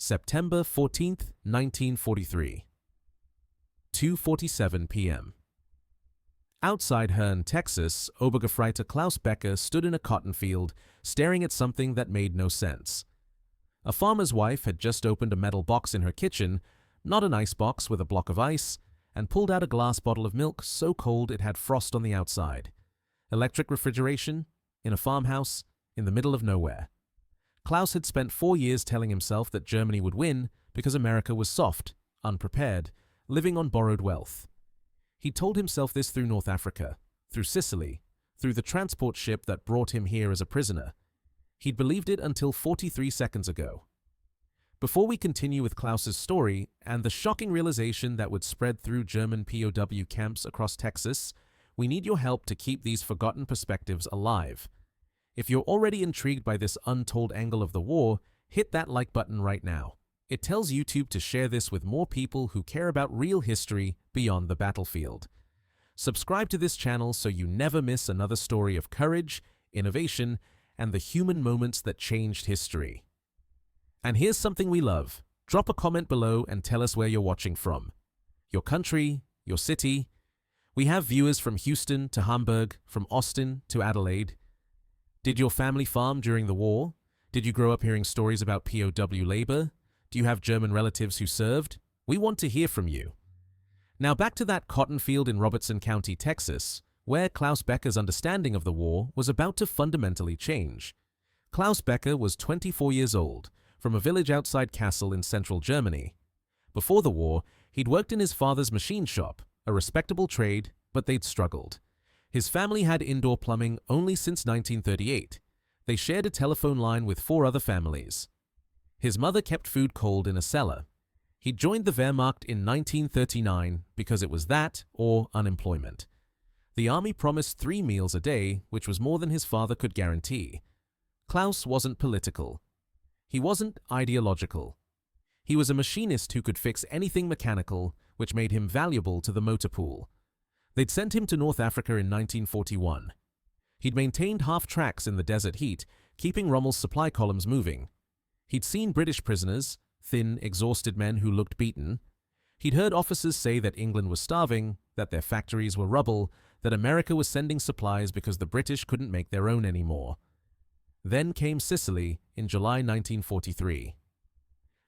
September 14, 1943. 2:47 p.m. Outside Hearne, Texas, Obergefreiter Klaus Becker stood in a cotton field, staring at something that made no sense. A farmer's wife had just opened a metal box in her kitchen, not an ice box with a block of ice, and pulled out a glass bottle of milk so cold it had frost on the outside. Electric refrigeration? In a farmhouse? In the middle of nowhere. Klaus had spent 4 years telling himself that Germany would win because America was soft, unprepared, living on borrowed wealth. He told himself this through North Africa, through Sicily, through the transport ship that brought him here as a prisoner. He'd believed it until 43 seconds ago. Before we continue with Klaus's story and the shocking realization that would spread through German POW camps across Texas, we need your help to keep these forgotten perspectives alive. If you're already intrigued by this untold angle of the war, hit that like button right now. It tells YouTube to share this with more people who care about real history beyond the battlefield. Subscribe to this channel so you never miss another story of courage, innovation, and the human moments that changed history. And here's something we love. Drop a comment below and tell us where you're watching from. Your country, your city. We have viewers from Houston to Hamburg, from Austin to Adelaide. Did your family farm during the war? Did you grow up hearing stories about POW labor? Do you have German relatives who served? We want to hear from you. Now back to that cotton field in Robertson County, Texas, where Klaus Becker's understanding of the war was about to fundamentally change. Klaus Becker was 24 years old, from a village outside Kassel in central Germany. Before the war, he'd worked in his father's machine shop, a respectable trade, but they'd struggled. His family had indoor plumbing only since 1938. They shared a telephone line with 4 other families. His mother kept food cold in a cellar. He joined the Wehrmacht in 1939 because it was that or unemployment. The army promised 3 meals a day, which was more than his father could guarantee. Klaus wasn't political. He wasn't ideological. He was a machinist who could fix anything mechanical, which made him valuable to the motor pool. They'd sent him to North Africa in 1941. He'd maintained half-tracks in the desert heat, keeping Rommel's supply columns moving. He'd seen British prisoners, thin, exhausted men who looked beaten. He'd heard officers say that England was starving, that their factories were rubble, that America was sending supplies because the British couldn't make their own anymore. Then came Sicily in July 1943.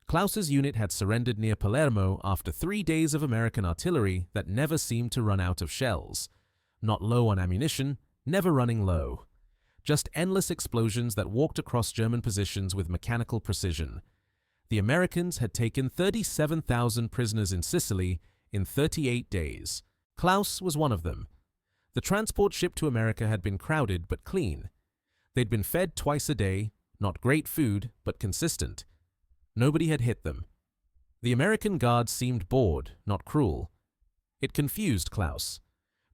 Klaus's unit had surrendered near Palermo after 3 days of American artillery that never seemed to run out of shells. Not low on ammunition, never running low. Just endless explosions that walked across German positions with mechanical precision. The Americans had taken 37,000 prisoners in Sicily in 38 days. Klaus was one of them. The transport ship to America had been crowded but clean. They'd been fed twice a day, not great food, but consistent. Nobody had hit them. The American guards seemed bored, not cruel. It confused Klaus.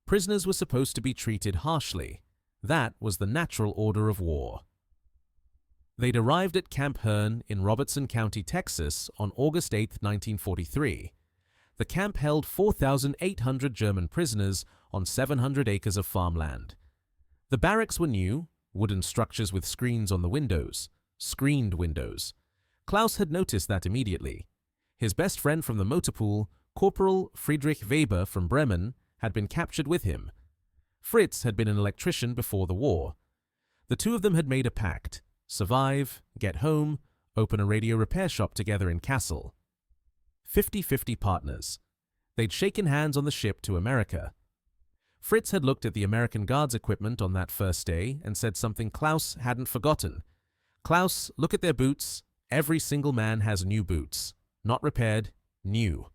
Prisoners were supposed to be treated harshly. That was the natural order of war. They'd arrived at Camp Hearne in Robertson County, Texas on August 8, 1943. The camp held 4,800 German prisoners on 700 acres of farmland. The barracks were new, wooden structures with screens on the windows, screened windows. Klaus had noticed that immediately. His best friend from the motor pool, Corporal Friedrich Weber from Bremen, had been captured with him. Fritz had been an electrician before the war. The two of them had made a pact: survive, get home, open a radio repair shop together in Kassel. 50-50 partners. They'd shaken hands on the ship to America. Fritz had looked at the American Guards equipment on that first day and said something Klaus hadn't forgotten. "Klaus, look at their boots. Every single man has new boots. Not repaired, new."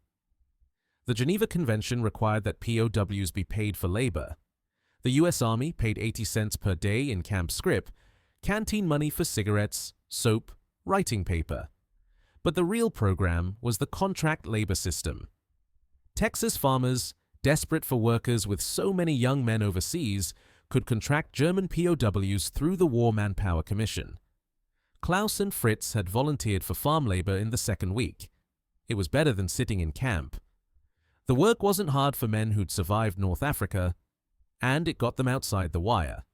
The Geneva Convention required that POWs be paid for labor. The U.S. Army paid 80 cents per day in camp scrip, canteen money for cigarettes, soap, writing paper. But the real program was the contract labor system. Texas farmers, desperate for workers with so many young men overseas, could contract German POWs through the War Manpower Commission. Klaus and Fritz had volunteered for farm labor in the second week. It was better than sitting in camp. The work wasn't hard for men who'd survived North Africa, and it got them outside the wire.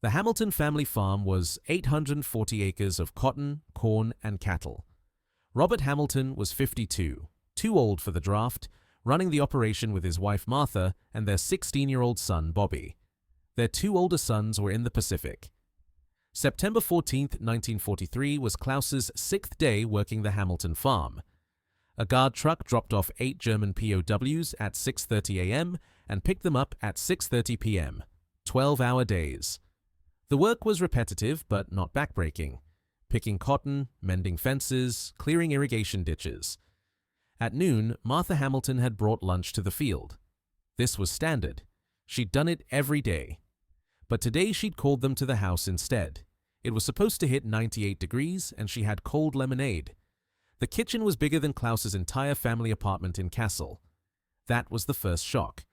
The Hamilton family farm was 840 acres of cotton, corn, and cattle. Robert Hamilton was 52, too old for the draft, running the operation with his wife Martha and their 16-year-old son Bobby. Their two older sons were in the Pacific. September 14, 1943 was Klaus's sixth day working the Hamilton farm. A guard truck dropped off 8 German POWs at 6:30 a.m. and picked them up at 6:30 p.m. 12-hour days. The work was repetitive but not backbreaking. Picking cotton, mending fences, clearing irrigation ditches. At noon, Martha Hamilton had brought lunch to the field. This was standard. She'd done it every day. But today she'd called them to the house instead. It was supposed to hit 98 degrees and she had cold lemonade. The kitchen was bigger than Klaus's entire family apartment in Kassel. That was the first shock.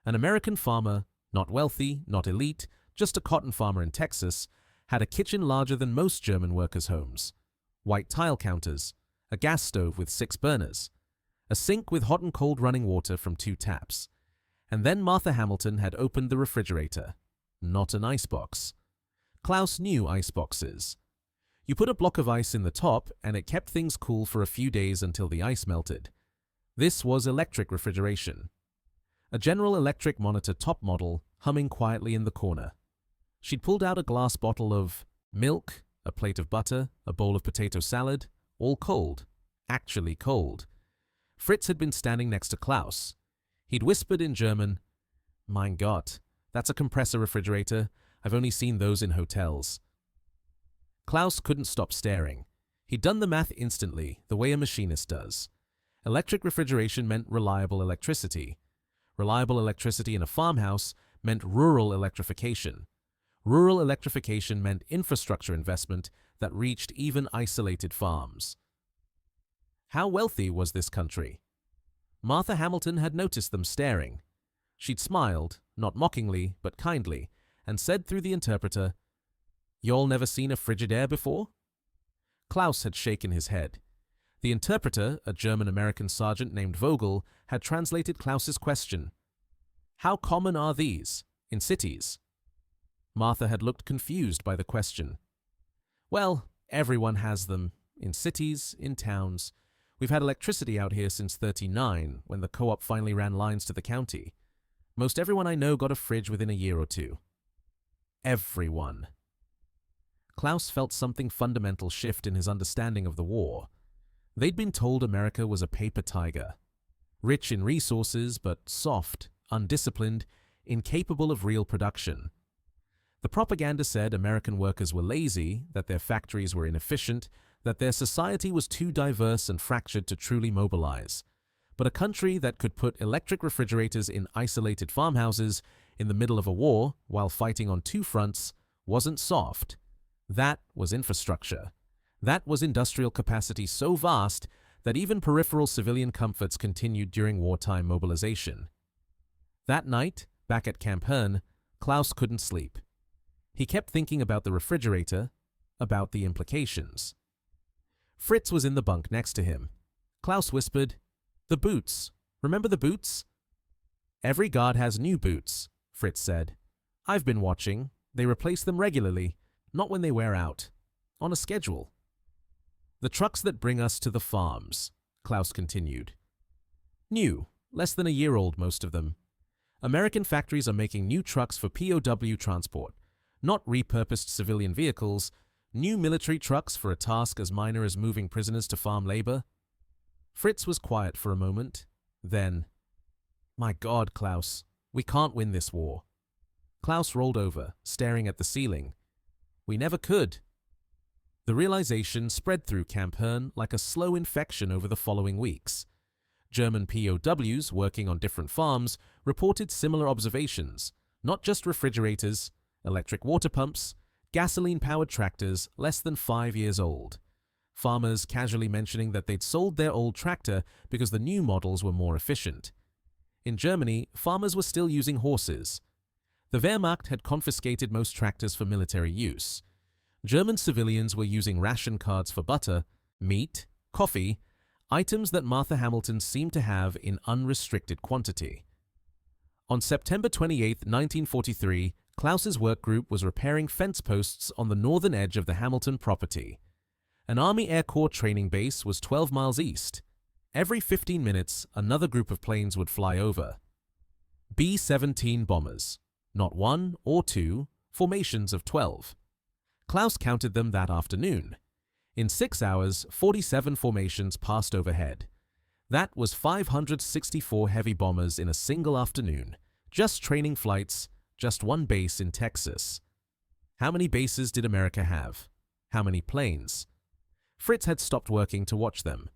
An American farmer, not wealthy, not elite, just a cotton farmer in Texas, had a kitchen larger than most German workers' homes. White tile counters, a gas stove with 6 burners, a sink with hot and cold running water from 2 taps. And then Martha Hamilton had opened the refrigerator. Not an icebox. Klaus knew iceboxes. You put a block of ice in the top and it kept things cool for a few days until the ice melted. This was electric refrigeration. A General Electric monitor top model humming quietly in the corner. She'd pulled out a glass bottle of milk, a plate of butter, a bowl of potato salad, all cold, actually cold. Fritz had been standing next to Klaus. He'd whispered in German, "Mein Gott, that's a compressor refrigerator. I've only seen those in hotels." Klaus couldn't stop staring. He'd done the math instantly, the way a machinist does. Electric refrigeration meant reliable electricity. Reliable electricity in a farmhouse meant rural electrification. Rural electrification meant infrastructure investment that reached even isolated farms. How wealthy was this country? Martha Hamilton had noticed them staring. She'd smiled, not mockingly, but kindly, and said through the interpreter, "Y'all never seen a Frigidaire before?" Klaus had shaken his head. The interpreter, a German-American sergeant named Vogel, had translated Klaus's question. "How common are these? In cities?" Martha had looked confused by the question. "Well, everyone has them. In cities, in towns. We've had electricity out here since '39, when the co-op finally ran lines to the county. Most everyone I know got a fridge within a year or two." Everyone. Klaus felt something fundamental shift in his understanding of the war. They'd been told America was a paper tiger. Rich in resources, but soft, undisciplined, incapable of real production. The propaganda said American workers were lazy, that their factories were inefficient, that their society was too diverse and fractured to truly mobilize. But a country that could put electric refrigerators in isolated farmhouses in the middle of a war while fighting on 2 fronts wasn't soft. That was infrastructure. That was industrial capacity so vast that even peripheral civilian comforts continued during wartime mobilization. That night, back at Camp Hearn, Klaus couldn't sleep. He kept thinking about the refrigerator, about the implications. Fritz was in the bunk next to him. Klaus whispered, "The boots. Remember the boots?" "Every guard has new boots," Fritz said. "I've been watching. They replace them regularly, not when they wear out. On a schedule." "The trucks that bring us to the farms," Klaus continued. "New, less than a year old, most of them. American factories are making new trucks for POW transport, not repurposed civilian vehicles, new military trucks for a task as minor as moving prisoners to farm labor." Fritz was quiet for a moment. Then, "My God, Klaus, we can't win this war." Klaus rolled over, staring at the ceiling. "We never could." The realization spread through Camp Hearn like a slow infection over the following weeks. German POWs working on different farms reported similar observations, not just refrigerators, electric water pumps, gasoline-powered tractors less than 5 years old. Farmers casually mentioning that they'd sold their old tractor because the new models were more efficient. In Germany, farmers were still using horses. The Wehrmacht had confiscated most tractors for military use. German civilians were using ration cards for butter, meat, coffee, items that Martha Hamilton seemed to have in unrestricted quantity. On September 28, 1943, Klaus's work group was repairing fence posts on the northern edge of the Hamilton property. An Army Air Corps training base was 12 miles east. Every 15 minutes, another group of planes would fly over. B-17 bombers. Not one or two, formations of 12. Klaus counted them that afternoon. In 6 hours, 47 formations passed overhead. That was 564 heavy bombers in a single afternoon. Just training flights, just one base in Texas. How many bases did America have? How many planes? Fritz had stopped working to watch them.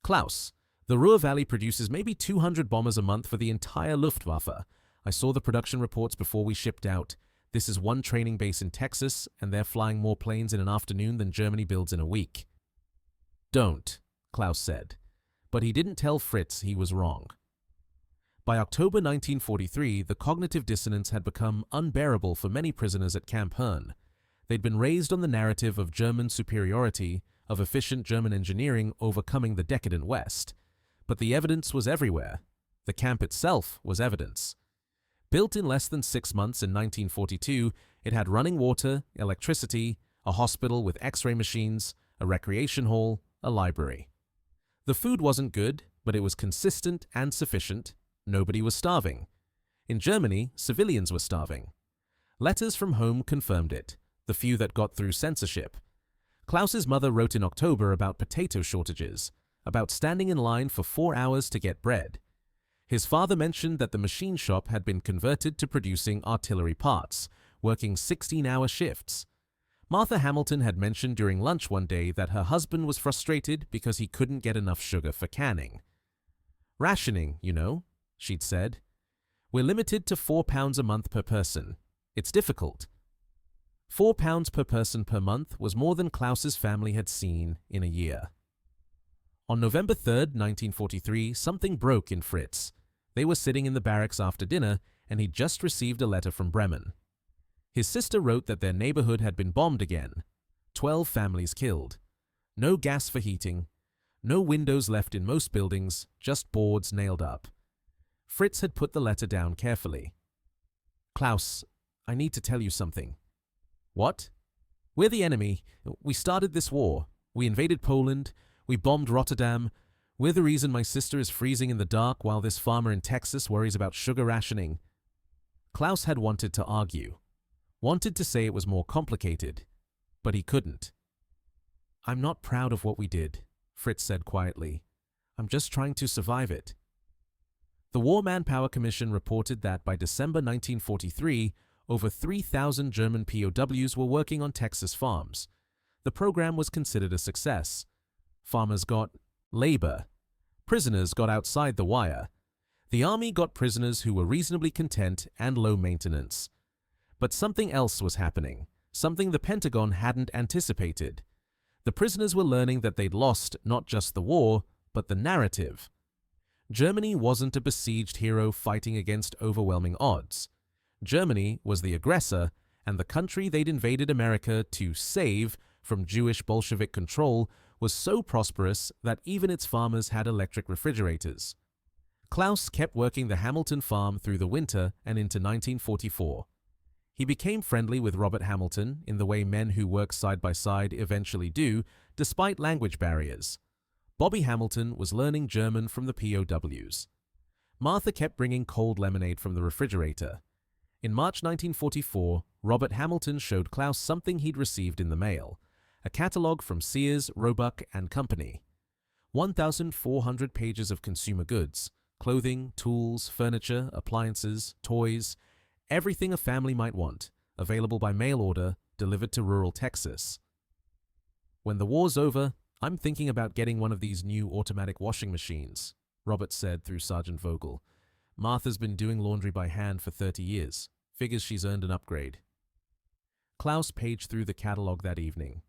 Klaus, the Ruhr Valley produces maybe 200 bombers a month for the entire Luftwaffe. I saw the production reports before we shipped out. This is one training base in Texas, and they're flying more planes in an afternoon than Germany builds in a week. Don't, Klaus said. But he didn't tell Fritz he was wrong. By October 1943, the cognitive dissonance had become unbearable for many prisoners at Camp Herne. They'd been raised on the narrative of German superiority, of efficient German engineering overcoming the decadent West. But the evidence was everywhere. The camp itself was evidence. Built in less than 6 months in 1942, it had running water, electricity, a hospital with X-ray machines, a recreation hall, a library. The food wasn't good, but it was consistent and sufficient. Nobody was starving. In Germany, civilians were starving. Letters from home confirmed it, the few that got through censorship. Klaus's mother wrote in October about potato shortages, about standing in line for 4 hours to get bread. His father mentioned that the machine shop had been converted to producing artillery parts, working 16-hour shifts. Martha Hamilton had mentioned during lunch one day that her husband was frustrated because he couldn't get enough sugar for canning. Rationing, you know, she'd said. We're limited to £4 a month per person. It's difficult. £4 per person per month was more than Klaus's family had seen in a year. On November 3, 1943, something broke in Fritz. They were sitting in the barracks after dinner, and he'd just received a letter from Bremen. His sister wrote that their neighborhood had been bombed again. 12 families killed. No gas for heating. No windows left in most buildings, just boards nailed up. Fritz had put the letter down carefully. Klaus, I need to tell you something. What? We're the enemy. We started this war. We invaded Poland. We bombed Rotterdam. We're the reason my sister is freezing in the dark while this farmer in Texas worries about sugar rationing. Klaus had wanted to argue. Wanted to say it was more complicated. But he couldn't. I'm not proud of what we did, Fritz said quietly. I'm just trying to survive it. The War Manpower Commission reported that by December 1943, over 3,000 German POWs were working on Texas farms. The program was considered a success. Farmers got labor. Prisoners got outside the wire. The army got prisoners who were reasonably content and low maintenance. But something else was happening, something the Pentagon hadn't anticipated. The prisoners were learning that they'd lost not just the war, but the narrative. Germany wasn't a besieged hero fighting against overwhelming odds. Germany was the aggressor, and the country they'd invaded America to save from Jewish Bolshevik control was so prosperous that even its farmers had electric refrigerators. Klaus kept working the Hamilton farm through the winter and into 1944. He became friendly with Robert Hamilton in the way men who work side by side eventually do, despite language barriers. Bobby Hamilton was learning German from the POWs. Martha kept bringing cold lemonade from the refrigerator. In March 1944, Robert Hamilton showed Klaus something he'd received in the mail, a catalog from Sears, Roebuck and Company. 1,400 pages of consumer goods, clothing, tools, furniture, appliances, toys, everything a family might want, available by mail order, delivered to rural Texas. When the war's over, I'm thinking about getting one of these new automatic washing machines, Robert said through Sergeant Vogel. Martha's been doing laundry by hand for 30 years. Figures she's earned an upgrade. Klaus paged through the catalog that evening.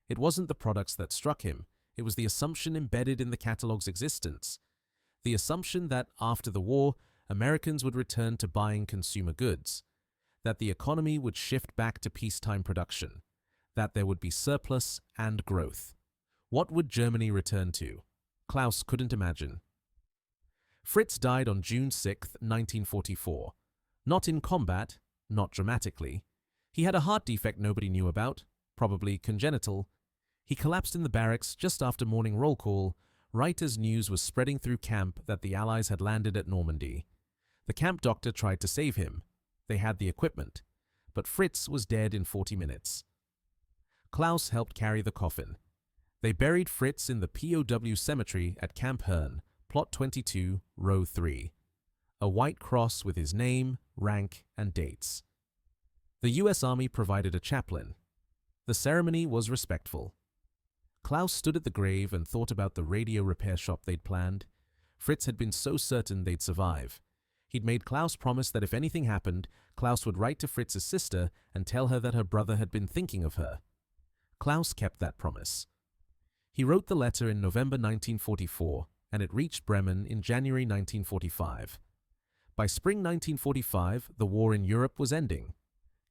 It wasn't the products that struck him. It was the assumption embedded in the catalog's existence. The assumption that after the war, Americans would return to buying consumer goods, that the economy would shift back to peacetime production, that there would be surplus and growth. What would Germany return to? Klaus couldn't imagine. Fritz died on June 6, 1944. Not in combat, not dramatically. He had a heart defect nobody knew about, probably congenital. He collapsed in the barracks just after morning roll call, right as news was spreading through camp that the Allies had landed at Normandy. The camp doctor tried to save him. They had the equipment, but Fritz was dead in 40 minutes. Klaus helped carry the coffin. They buried Fritz in the POW cemetery at Camp Herne, Plot 22, Row 3. A white cross with his name, rank, and dates. The U.S. Army provided a chaplain. The ceremony was respectful. Klaus stood at the grave and thought about the radio repair shop they'd planned. Fritz had been so certain they'd survive. He'd made Klaus promise that if anything happened, Klaus would write to Fritz's sister and tell her that her brother had been thinking of her. Klaus kept that promise. He wrote the letter in November 1944, and it reached Bremen in January 1945. By spring 1945, the war in Europe was ending.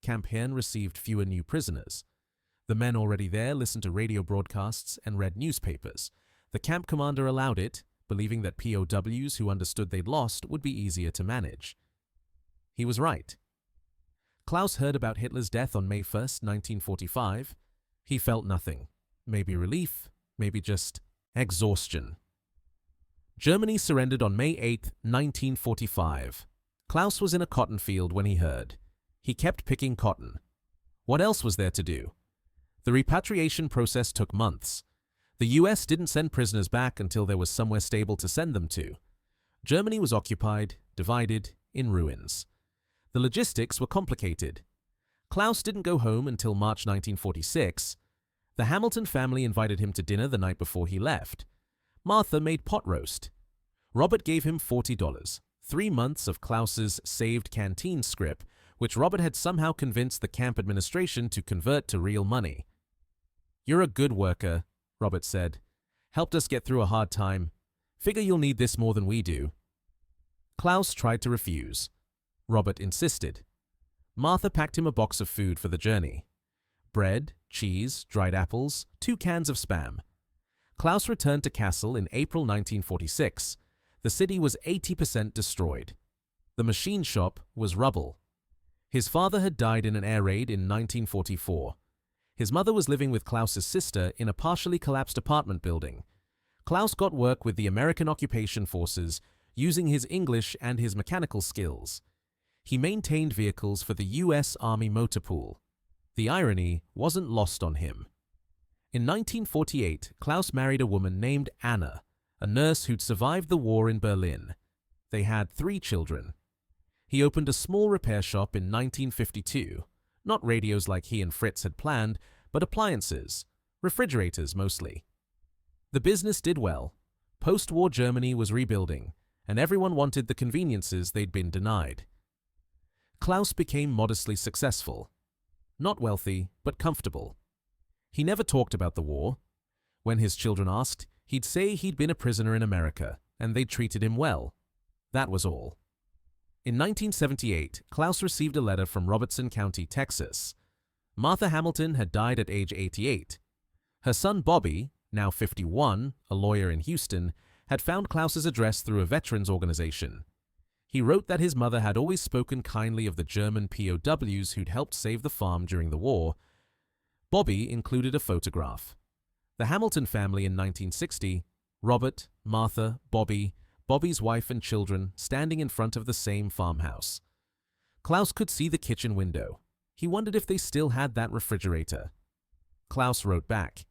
Camp Herne received fewer new prisoners. The men already there listened to radio broadcasts and read newspapers. The camp commander allowed it, believing that POWs who understood they'd lost would be easier to manage. He was right. Klaus heard about Hitler's death on May 1, 1945. He felt nothing. Maybe relief, maybe just exhaustion. Germany surrendered on May 8, 1945. Klaus was in a cotton field when he heard. He kept picking cotton. What else was there to do? The repatriation process took months. The US didn't send prisoners back until there was somewhere stable to send them to. Germany was occupied, divided, in ruins. The logistics were complicated. Klaus didn't go home until March 1946. The Hamilton family invited him to dinner the night before he left. Martha made pot roast. Robert gave him $40, 3 months of Klaus's saved canteen scrip, which Robert had somehow convinced the camp administration to convert to real money. "You're a good worker," Robert said. "Helped us get through a hard time. Figure you'll need this more than we do." Klaus tried to refuse. Robert insisted. Martha packed him a box of food for the journey. Bread, cheese, dried apples, 2 cans of Spam. Klaus returned to Kassel in April 1946. The city was 80% destroyed. The machine shop was rubble. His father had died in an air raid in 1944. His mother was living with Klaus's sister in a partially collapsed apartment building. Klaus got work with the American occupation forces, using his English and his mechanical skills. He maintained vehicles for the U.S. Army motor pool. The irony wasn't lost on him. In 1948, Klaus married a woman named Anna, a nurse who'd survived the war in Berlin. They had 3 children. He opened a small repair shop in 1952. Not radios like he and Fritz had planned, but appliances, refrigerators mostly. The business did well. Post-war Germany was rebuilding, and everyone wanted the conveniences they'd been denied. Klaus became modestly successful. Not wealthy, but comfortable. He never talked about the war. When his children asked, he'd say he'd been a prisoner in America, and they'd treated him well. That was all. In 1978, Klaus received a letter from Robertson County, Texas. Martha Hamilton had died at age 88. Her son Bobby, now 51, a lawyer in Houston, had found Klaus's address through a veterans organization. He wrote that his mother had always spoken kindly of the German POWs who'd helped save the farm during the war. Bobby included a photograph. The Hamilton family in 1960, Robert, Martha, Bobby's wife and children standing in front of the same farmhouse. Klaus could see the kitchen window. He wondered if they still had that refrigerator. Klaus wrote back.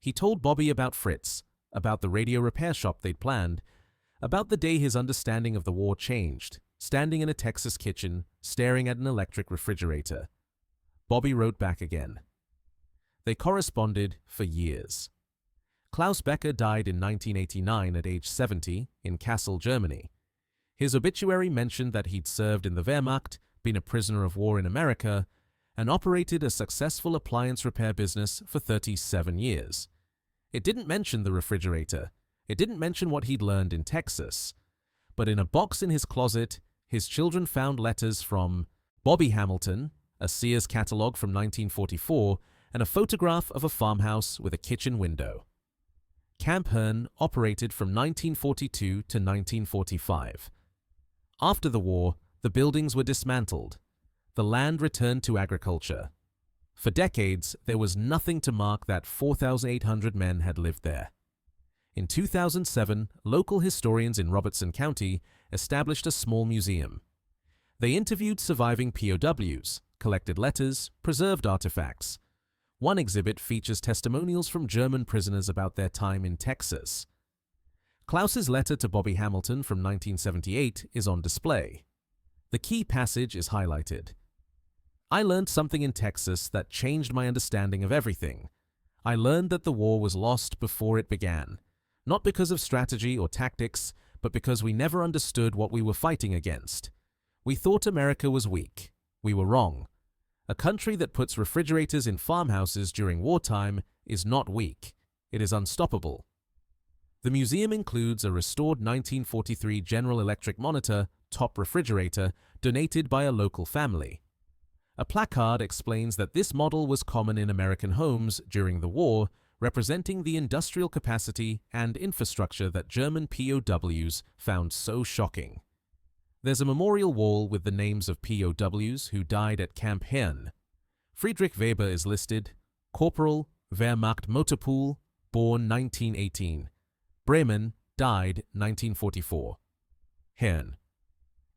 He told Bobby about Fritz, about the radio repair shop they'd planned, about the day his understanding of the war changed, standing in a Texas kitchen, staring at an electric refrigerator. Bobby wrote back again. They corresponded for years. Klaus Becker died in 1989 at age 70 in Kassel, Germany. His obituary mentioned that he'd served in the Wehrmacht, been a prisoner of war in America, and operated a successful appliance repair business for 37 years. It didn't mention the refrigerator. It didn't mention what he'd learned in Texas. But in a box in his closet, his children found letters from Bobby Hamilton, a Sears catalog from 1944, and a photograph of a farmhouse with a kitchen window. Camp Herne operated from 1942 to 1945. After the war, the buildings were dismantled. The land returned to agriculture. For decades, there was nothing to mark that 4,800 men had lived there. In 2007, local historians in Robertson County established a small museum. They interviewed surviving POWs, collected letters, preserved artifacts. One exhibit features testimonials from German prisoners about their time in Texas. Klaus's letter to Bobby Hamilton from 1978 is on display. The key passage is highlighted. "I learned something in Texas that changed my understanding of everything. I learned that the war was lost before it began, not because of strategy or tactics, but because we never understood what we were fighting against. We thought America was weak. We were wrong. A country that puts refrigerators in farmhouses during wartime is not weak. It is unstoppable." The museum includes a restored 1943 General Electric monitor top refrigerator donated by a local family. A placard explains that this model was common in American homes during the war, representing the industrial capacity and infrastructure that German POWs found so shocking. There's a memorial wall with the names of POWs who died at Camp Herne. Friedrich Weber is listed, Corporal, Wehrmacht Motorpool, born 1918. Bremen, died 1944. Herne.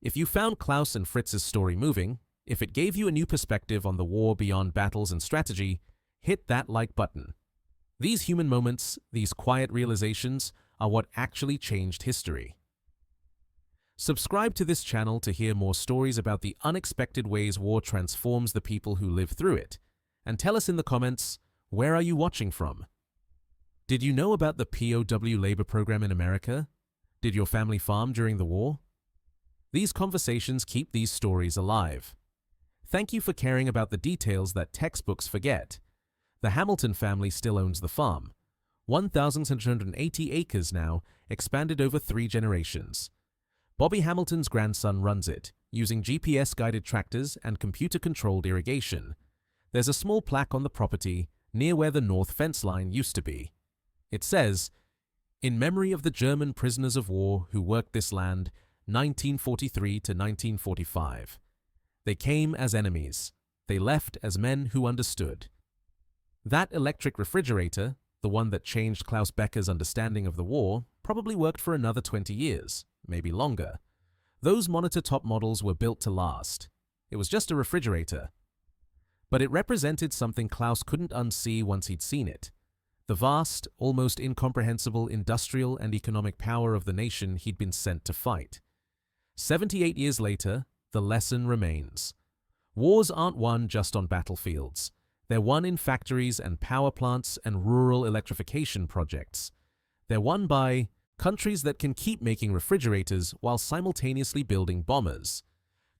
If you found Klaus and Fritz's story moving, if it gave you a new perspective on the war beyond battles and strategy, hit that like button. These human moments, these quiet realizations, are what actually changed history. Subscribe to this channel to hear more stories about the unexpected ways war transforms the people who live through it. And tell us in the comments, where are you watching from? Did you know about the POW labor program in America? Did your family farm during the war? These conversations keep these stories alive. Thank you for caring about the details that textbooks forget. The Hamilton family still owns the farm. 1,680 acres now, expanded over 3 generations. Bobby Hamilton's grandson runs it, using GPS-guided tractors and computer-controlled irrigation. There's a small plaque on the property near where the north fence line used to be. It says, "In memory of the German prisoners of war who worked this land, 1943 to 1945. They came as enemies. They left as men who understood." That electric refrigerator, the one that changed Klaus Becker's understanding of the war, probably worked for another 20 years, maybe longer. Those monitor top models were built to last. It was just a refrigerator. But it represented something Klaus couldn't unsee once he'd seen it. The vast, almost incomprehensible industrial and economic power of the nation he'd been sent to fight. 78 years later, the lesson remains. Wars aren't won just on battlefields. They're won in factories and power plants and rural electrification projects. They're won by countries that can keep making refrigerators while simultaneously building bombers.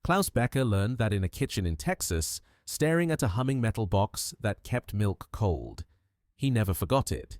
Klaus Becker learned that in a kitchen in Texas, staring at a humming metal box that kept milk cold. He never forgot it.